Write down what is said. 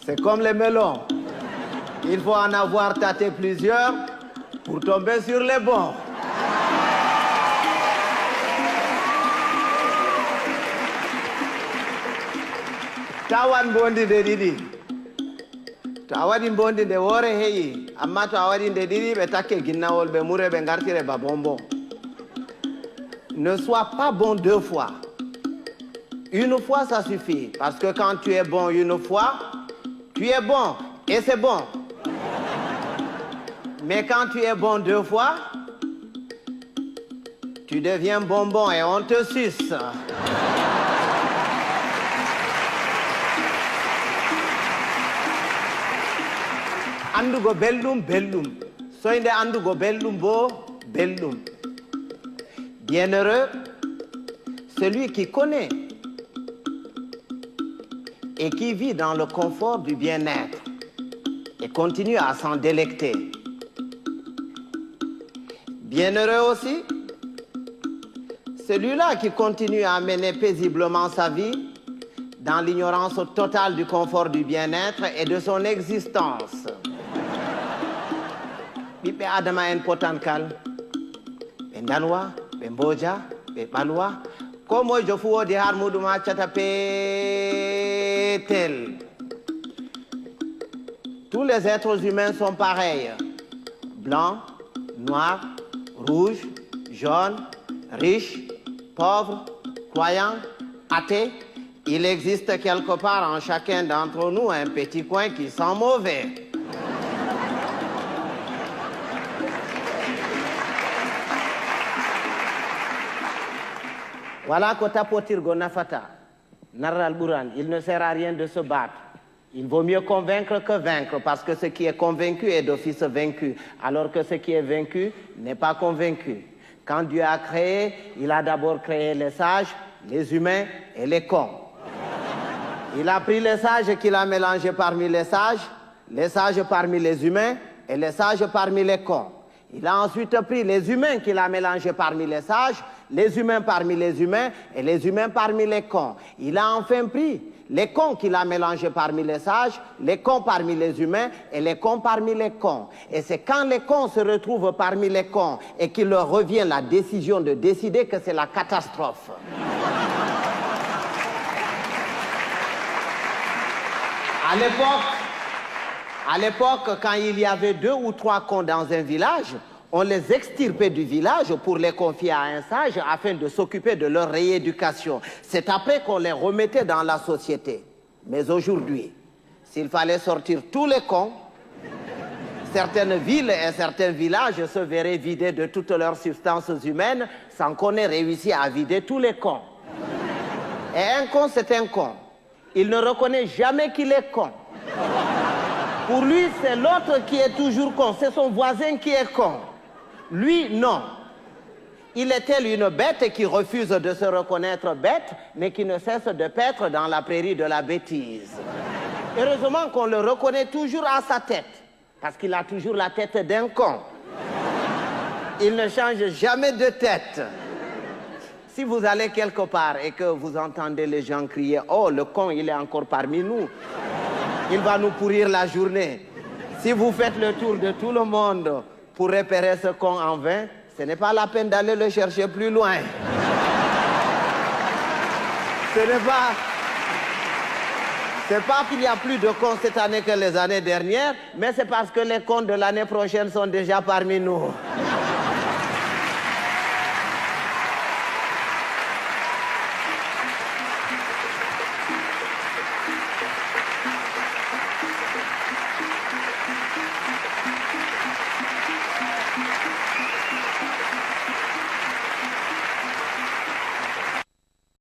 C'est comme les melons. Il faut en avoir tâté plusieurs pour tomber sur les bons. Tawan bondi de didi. To a waɗi bondi nde woore heƴi amma to a waɗi nde ɗiɗi ɓe takke ginnawol ɓe mure ɓe gartire ba bonbon. Ne sois pas bon deux fois. Une fois ça suffit parce que quand tu es bon une fois tu es bon et c'est bon. Mais quand tu es bon deux fois tu deviens bonbon et on te suce. Andugo belɗum belɗum soyde andugo belɗum bo belɗum. Bienheureux celui qui connaît et qui vit dans le confort du bien-être et continue à s'en délecter. Bienheureux aussi celui-là qui continue à mener paisiblement sa vie dans l'ignorance totale du confort du bien-être et de son existence. ɓiɓɓe adama en potankal ɓe danwa ɓe mboja ɓe ɓalwa ko moyejo fu woodi har muɗum ha accata peetel. Tous les êtres humains sont pareils, blancs, noirs, rouges, jaunes, riches, pauvres, croyants, athées. Il existe quelque part en chacun d'entre nous un petit coin qui sent mauvais. Voilà que tapotirgo nafata, narral buran, il ne sert à rien de se battre. Il vaut mieux convaincre que vaincre, parce que ce qui est convaincu est d'office vaincu, alors que ce qui est vaincu n'est pas convaincu. Quand Dieu a créé, il a d'abord créé les sages, les humains et les cons. Il a pris les sages qu'il a mélangés parmi les sages parmi les humains et les sages parmi les cons. Il a ensuite pris les humains qu'il a mélangés parmi les sages, les humains parmi les humains et les humains parmi les cons. Il a enfin pris les cons qu'il a mélangés parmi les sages, les cons parmi les humains et les cons parmi les cons. Et c'est quand les cons se retrouvent parmi les cons et qu'il leur revient la décision de décider que c'est la catastrophe. À l'époque, quand il y avait 2 ou 3 cons dans un village, on les extirpait du village pour les confier à un sage afin de s'occuper de leur rééducation. C'est après qu'on les remettait dans la société. Mais aujourd'hui, s'il fallait sortir tous les cons, certaines villes et certains villages se verraient vidés de toutes leurs substances humaines sans qu'on ait réussi à vider tous les cons. Et un con, c'est un con. Il ne reconnaît jamais qu'il est con. Pour lui, c'est l'autre qui est toujours con. C'est son voisin qui est con. Lui, non. Il est tel une bête qui refuse de se reconnaître bête, mais qui ne cesse de paître dans la prairie de la bêtise. Heureusement qu'on le reconnaît toujours à sa tête, parce qu'il a toujours la tête d'un con. Il ne change jamais de tête. Si vous allez quelque part et que vous entendez les gens crier « Oh, le con, il est encore parmi nous », il va nous pourrir la journée. Si vous faites le tour de tout le monde pour repérer ce con en vain, ce n'est pas la peine d'aller le chercher plus loin. C'est pas qu'il y a plus de cons cette année que les années dernières, mais c'est parce que les cons de l'année prochaine sont déjà parmi nous.